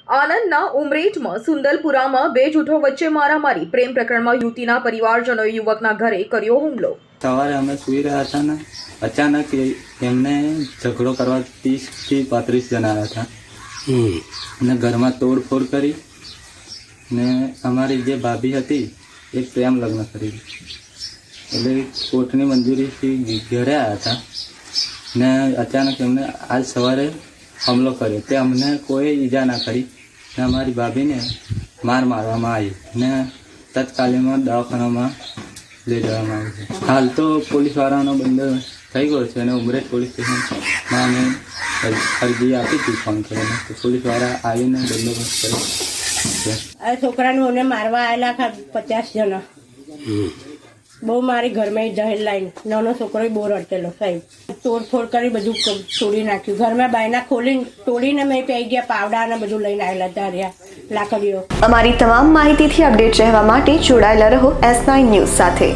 આનંદના ઉમરેઠમાં સુંદલપુરામાં બે જૂથો વચ્ચે મારામારી. પ્રેમ પ્રકરણમાં યુવતીના પરિવારજનોએ યુવકના ઘરે કર્યો હુમલો. સવારે અમે સુઈ રહ્યા હતા ને અચાનક એમને ઝઘડો કરવા 30 થી 35 જણા આવ્યા હતા અને ઘરમાં તોડફોડ કરી ને અમારી જે ભાભી હતી એ પ્રેમ લગ્ન કરી એટલે કોર્ટની મંજૂરીથી ઘરે આવ્યા હતા ને અચાનક એમને આજ સવારે હુમલો કર્યો. તે અમને કોઈ ઈજા ના કરી ને અમારી ભાભીને મારવામાં આવી ને તત્કાલીનમાં દવાખાનામાં લઈ જવામાં આવે છે. હાલ તો પોલીસવાળાનો બંદોબસ્ત થઈ ગયો છે અને ઉમરેઠ પોલીસ સ્ટેશનમાં અમે અરજી આપી હતી ફોન કરીને તો પોલીસવાળા આવીને બંદોબસ્ત કર્યો છે. આ છોકરાને મારવા આવેલા 50 જણા. બહુ મારી ઘરમાં જહેર લાઈને નાનો છોકરો બહુ રડેલો સાહેબ. તોડફોડ કરી બધું તોડી નાખ્યું. ઘરમાં બાયના ખોલીને તોડીને મેં પી ગયા પાવડા અને બધું લઈને આવેલા ધાર્યા લાકડીઓ. અમારી તમામ માહિતીથી અપડેટ રહેવા માટે જોડાયેલા રહો S9 ન્યૂઝ સાથે.